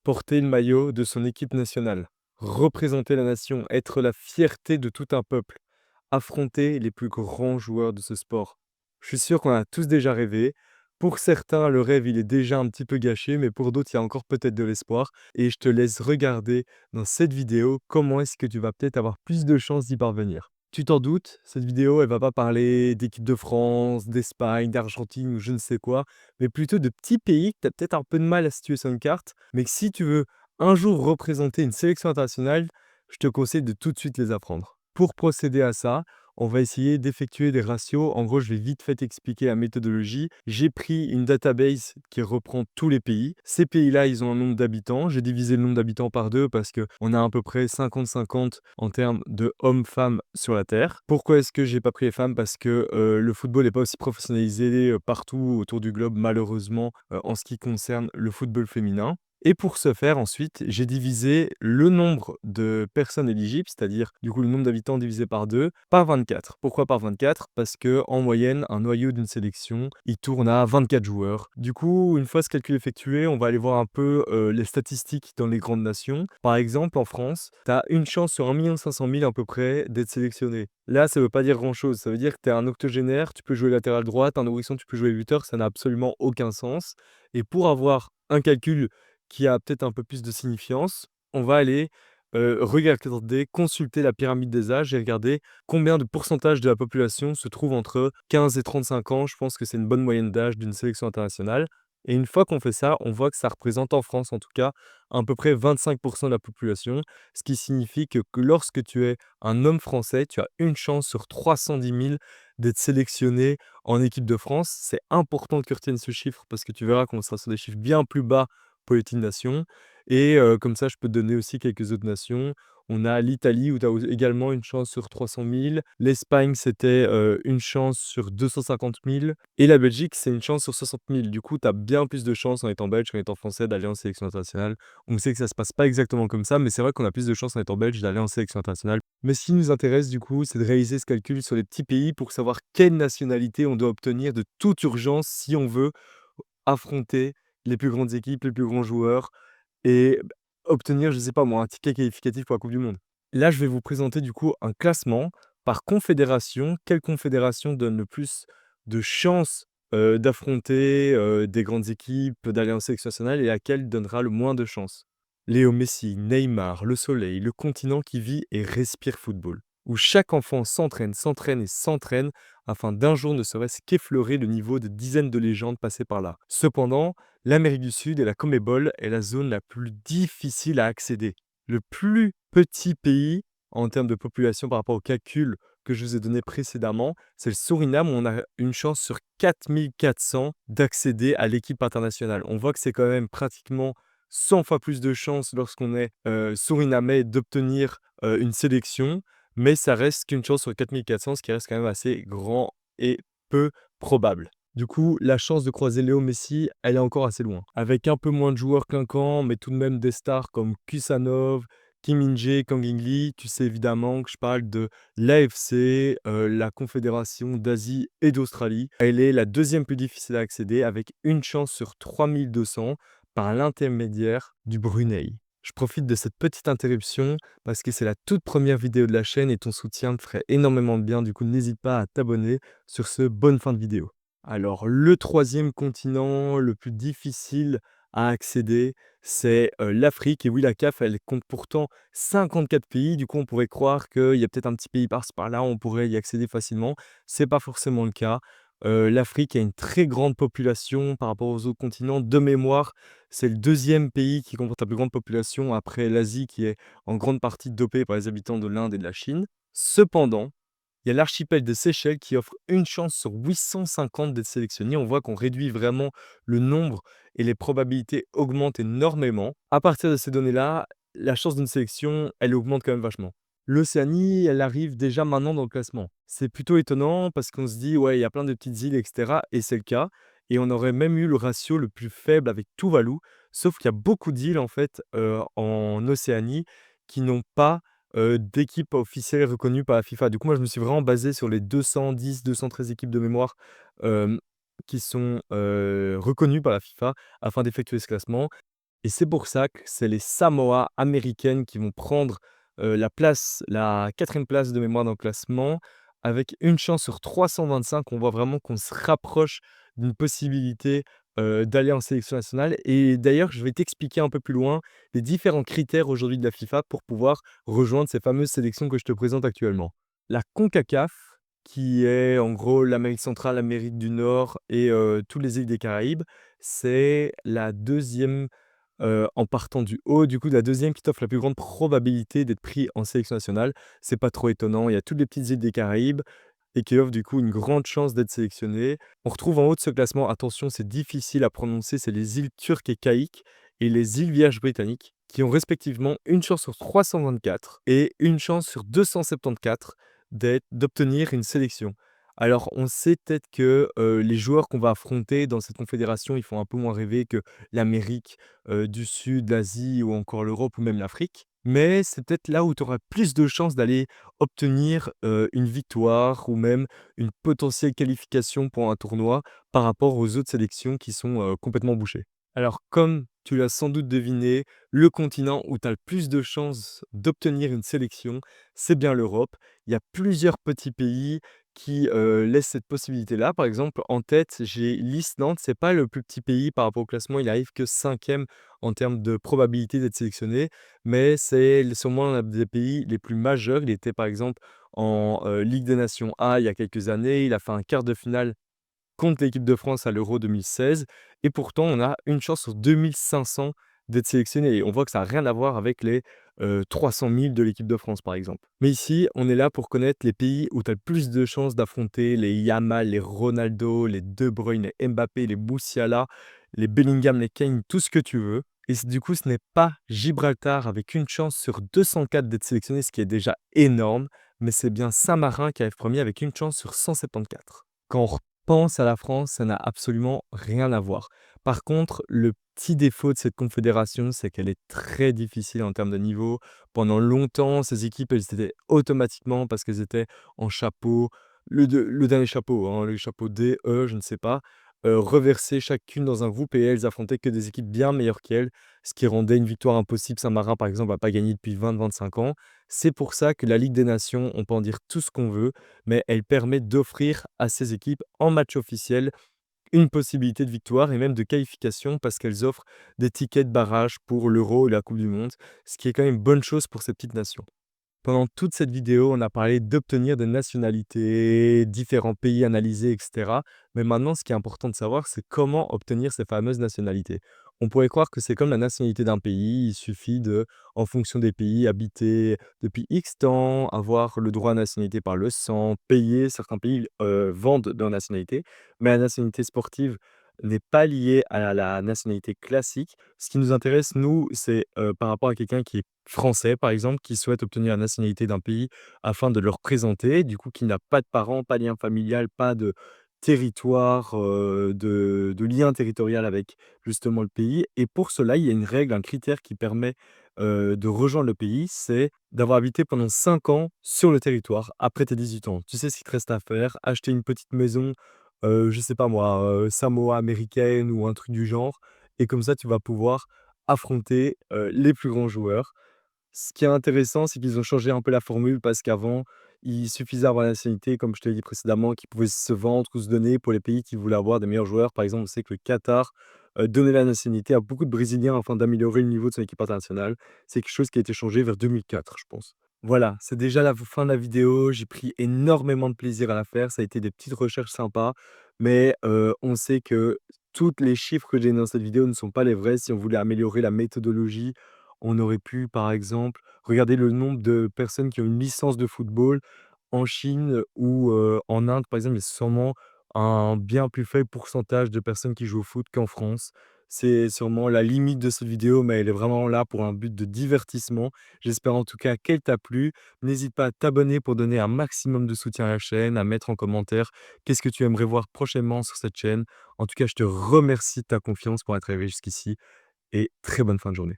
porter le maillot de son équipe nationale, représenter la nation, être la fierté de tout un peuple, affronter les plus grands joueurs de ce sport. Je suis sûr qu'on a tous déjà rêvé. Pour certains, le rêve, il est déjà un petit peu gâché, mais pour d'autres, il y a encore peut-être de l'espoir. Et je te laisse regarder dans cette vidéo comment est-ce que tu vas peut-être avoir plus de chances d'y parvenir. Tu t'en doutes, cette vidéo, elle va pas parler d'équipe de France, d'Espagne, d'Argentine ou je ne sais quoi, mais plutôt de petits pays que tu as peut-être un peu de mal à situer sur une carte, mais que si tu veux un jour représenter une sélection internationale, je te conseille de tout de suite les apprendre. Pour procéder à ça, on va essayer d'effectuer des ratios. En gros, je vais vite fait t'expliquer la méthodologie. J'ai pris une database qui reprend tous les pays. Ces pays-là, ils ont un nombre d'habitants. J'ai divisé le nombre d'habitants par deux parce qu'on a à peu près 50-50 en termes de hommes-femmes sur la Terre. Pourquoi est-ce que j'ai pas pris les femmes? Parce que le football n'est pas aussi professionnalisé partout autour du globe, malheureusement, en ce qui concerne le football féminin. Et pour ce faire, ensuite, j'ai divisé le nombre de personnes éligibles, c'est-à-dire du coup le nombre d'habitants divisé par 2, par 24. Pourquoi par 24? Parce que en moyenne, un noyau d'une sélection, il tourne à 24 joueurs. Du coup, une fois ce calcul effectué, on va aller voir un peu les statistiques dans les grandes nations. Par exemple, en France, tu as une chance sur 1 500 000 à peu près d'être sélectionné. Là, ça ne veut pas dire grand-chose. Ça veut dire que tu es un octogénaire, tu peux jouer latéral droite, un nourrisson, tu peux jouer buteur, ça n'a absolument aucun sens. Et pour avoir un calcul qui a peut-être un peu plus de signifiance, on va aller, regarder, consulter la pyramide des âges et regarder combien de pourcentage de la population se trouve entre 15 et 35 ans. Je pense que c'est une bonne moyenne d'âge d'une sélection internationale et une fois qu'on fait ça, on voit que ça représente en France, en tout cas, à peu près 25 de la population. Ce qui signifie que lorsque tu es un homme français, tu as une chance sur 310 000 d'être sélectionné en équipe de France. C'est important que tu retiennes ce chiffre parce que tu verras qu'on sera sur des chiffres bien plus bas pour les petites nations et comme ça, je peux te donner aussi quelques autres nations. On a l'Italie où tu as également une chance sur 300 000. L'Espagne, c'était, une chance sur 250 000 et la Belgique, c'est une chance sur 60 000. Du coup, tu as bien plus de chances en étant belge qu'en étant français d'aller en sélection internationale. On sait que ça se passe pas exactement comme ça, mais c'est vrai qu'on a plus de chances en étant belge d'aller en sélection internationale. Mais ce qui nous intéresse du coup, c'est de réaliser ce calcul sur les petits pays pour savoir quelle nationalité on doit obtenir de toute urgence si on veut affronter les plus grandes équipes, les plus grands joueurs et obtenir, je sais pas moi, un ticket qualificatif pour la coupe du monde. Là, je vais vous présenter du coup un classement par confédération. Quelle confédération donne le plus de chances, d'affronter, des grandes équipes, d'aller en sélection nationale et laquelle donnera le moins de chances? Léo Messi, Neymar, le soleil, le continent qui vit et respire football, où chaque enfant s'entraîne, s'entraîne et s'entraîne afin d'un jour ne serait-ce qu'effleurer le niveau de dizaines de légendes passées par là. Cependant, l'Amérique du Sud et la CONMEBOL est la zone la plus difficile à accéder. Le plus petit pays en termes de population par rapport au calcul que je vous ai donné précédemment, c'est le Suriname où on a une chance sur 4400 d'accéder à l'équipe internationale. On voit que c'est quand même pratiquement 100 fois plus de chances lorsqu'on est Surinamais d'obtenir une sélection, mais ça reste qu'une chance sur 4400, ce qui reste quand même assez grand et peu probable. Du coup, la chance de croiser Léo Messi, elle est encore assez loin. Avec un peu moins de joueurs clinquants, mais tout de même des stars comme Kusanov, Kim Min-jae, Kang In-lee, tu sais évidemment que je parle de l'AFC, la Confédération d'Asie et d'Australie. Elle est la deuxième plus difficile à accéder avec une chance sur 3200 par l'intermédiaire du Brunei. Je profite de cette petite interruption parce que c'est la toute première vidéo de la chaîne et ton soutien me ferait énormément de bien. Du coup, n'hésite pas à t'abonner. Sur ce, bonne fin de vidéo. Alors, le troisième continent le plus difficile à accéder, c'est l'Afrique. Et oui, la CAF, elle compte pourtant 54 pays. Du coup, on pourrait croire qu'il y a peut-être un petit pays par-ci par-là, on pourrait y accéder facilement. C'est pas forcément le cas. L'Afrique a une très grande population par rapport aux autres continents. De mémoire, c'est le deuxième pays qui comporte la plus grande population après l'Asie, qui est en grande partie dopée par les habitants de l'Inde et de la Chine. Cependant, il y a l'archipel des Seychelles qui offre une chance sur 850 d'être sélectionné. On voit qu'on réduit vraiment le nombre et les probabilités augmentent énormément. À partir de ces données-là, la chance d'une sélection, elle augmente quand même vachement. L'Océanie, elle arrive déjà maintenant dans le classement. C'est plutôt étonnant parce qu'on se dit, ouais, il y a plein de petites îles, etc. Et c'est le cas. Et on aurait même eu le ratio le plus faible avec Tuvalu. Sauf qu'il y a beaucoup d'îles, en fait, en Océanie qui n'ont pas d'équipes officielles reconnues par la FIFA. Du coup, moi, je me suis vraiment basé sur les 210-213 équipes de mémoire, hem, qui sont, reconnues par la FIFA afin d'effectuer ce classement. Et c'est pour ça que c'est les Samoa américaines qui vont prendre, la 4e place de mémoire dans le classement avec une chance sur 325. On voit vraiment qu'on se rapproche d'une possibilité, d'aller en sélection nationale et d'ailleurs, je vais t'expliquer un peu plus loin les différents critères aujourd'hui de la FIFA pour pouvoir rejoindre ces fameuses sélections que je te présente actuellement. La CONCACAF, qui est en gros l'Amérique centrale, l'Amérique du Nord et tous les îles des Caraïbes, c'est la deuxième en partant du haut, du coup, la deuxième qui t'offre la plus grande probabilité d'être pris en sélection nationale. C'est pas trop étonnant, il y a toutes les petites îles des Caraïbes et qui offrent du coup une grande chance d'être sélectionné. On retrouve en haut de ce classement, attention, c'est difficile à prononcer, c'est les îles Turques et Caïques et les îles Vierges britanniques qui ont respectivement une chance sur 324 et une chance sur 274 d'obtenir une sélection. Alors, on sait peut-être que, les joueurs qu'on va affronter dans cette confédération, ils font un peu moins rêver que l'Amérique, du Sud, l'Asie ou encore l'Europe ou même l'Afrique. Mais c'est peut-être là où tu auras plus de chances d'aller obtenir, une victoire ou même une potentielle qualification pour un tournoi par rapport aux autres sélections qui sont, complètement bouchées. Alors comme tu l'as sans doute deviné, le continent où tu as le plus de chances d'obtenir une sélection, c'est bien l'Europe. Il y a plusieurs petits pays qui, laissent cette possibilité-là. Par exemple, en tête, j'ai l'Islande, c'est pas le plus petit pays par rapport au classement, il arrive que 5e en termes de probabilité d'être sélectionné, mais c'est sûrement l'un des pays les plus majeurs. Il était par exemple en, Ligue des Nations A il y a quelques années, il a fait un quart de finale contre l'équipe de France à l'Euro 2016 et pourtant on a une chance sur 2 500 d'être sélectionné et on voit que ça a rien à voir avec les, 300 000 de l'équipe de France, par exemple. Mais ici, on est là pour connaître les pays où tu as le plus de chances d'affronter les Yamal, les Ronaldo, les De Bruyne, les Mbappé, les Moussiala, les Bellingham, les Kane, tout ce que tu veux et du coup, ce n'est pas Gibraltar avec une chance sur 204 d'être sélectionné, ce qui est déjà énorme, mais c'est bien Saint-Marin qui arrive premier avec une chance sur 174. Quand on pense à la France, ça n'a absolument rien à voir. Par contre, le petit défaut de cette confédération, c'est qu'elle est très difficile en termes de niveau. Pendant longtemps, ces équipes, elles étaient automatiquement, parce qu'elles étaient en chapeau, le dernier chapeau, hein, le chapeau D, E, je ne sais pas, reversées chacune dans un groupe et elles affrontaient que des équipes bien meilleures qu'elles, ce qui rendait une victoire impossible. Saint-Marin, par exemple, n'a pas gagné depuis 20-25 ans. C'est pour ça que la Ligue des Nations, on peut en dire tout ce qu'on veut, mais elle permet d'offrir à ces équipes, en match officiel, une possibilité de victoire et même de qualification parce qu'elles offrent des tickets de barrage pour l'Euro et la Coupe du monde, ce qui est quand même une bonne chose pour ces petites nations. Pendant toute cette vidéo, on a parlé d'obtenir des nationalités, différents pays analysés, etc. Mais maintenant, ce qui est important de savoir, c'est comment obtenir ces fameuses nationalités. On pourrait croire que c'est comme la nationalité d'un pays, il suffit de, en fonction des pays, habiter depuis X temps, avoir le droit à la nationalité par le sang, payer. Certains pays vendent leur nationalité, mais la nationalité sportive n'est pas liée à la nationalité classique. Ce qui nous intéresse, nous, c'est par rapport à quelqu'un qui est français, par exemple, qui souhaite obtenir la nationalité d'un pays afin de le représenter, du coup, qui n'a pas de parents, pas de lien familial, pas de territoire, de lien territorial avec justement le pays et pour cela, il y a une règle, un critère qui permet, de rejoindre le pays, c'est d'avoir habité pendant 5 ans sur le territoire après tes 18 ans. Tu sais ce qu'il te reste à faire, acheter une petite maison, je sais pas moi, Samoa américaine ou un truc du genre et comme ça, tu vas pouvoir affronter, les plus grands joueurs. Ce qui est intéressant, c'est qu'ils ont changé un peu la formule parce qu'avant, il suffisait d'avoir la nationalité, comme je te l'ai dit précédemment, qui pouvait se vendre ou se donner pour les pays qui voulaient avoir des meilleurs joueurs. Par exemple, on sait que le Qatar, donnait la nationalité à beaucoup de Brésiliens afin d'améliorer le niveau de son équipe internationale. C'est quelque chose qui a été changé vers 2004, je pense. Voilà, c'est déjà la fin de la vidéo. J'ai pris énormément de plaisir à la faire. Ça a été des petites recherches sympas, mais on sait que tous les chiffres que j'ai dans cette vidéo ne sont pas les vrais. Si on voulait améliorer la méthodologie, on aurait pu, par exemple, regarder le nombre de personnes qui ont une licence de football en Chine ou en Inde, par exemple, il y a sûrement un bien plus faible pourcentage de personnes qui jouent au foot qu'en France. C'est sûrement la limite de cette vidéo, mais elle est vraiment là pour un but de divertissement. J'espère en tout cas qu'elle t'a plu. N'hésite pas à t'abonner pour donner un maximum de soutien à la chaîne, à mettre en commentaire qu'est-ce que tu aimerais voir prochainement sur cette chaîne. En tout cas, je te remercie de ta confiance pour être arrivé jusqu'ici et très bonne fin de journée.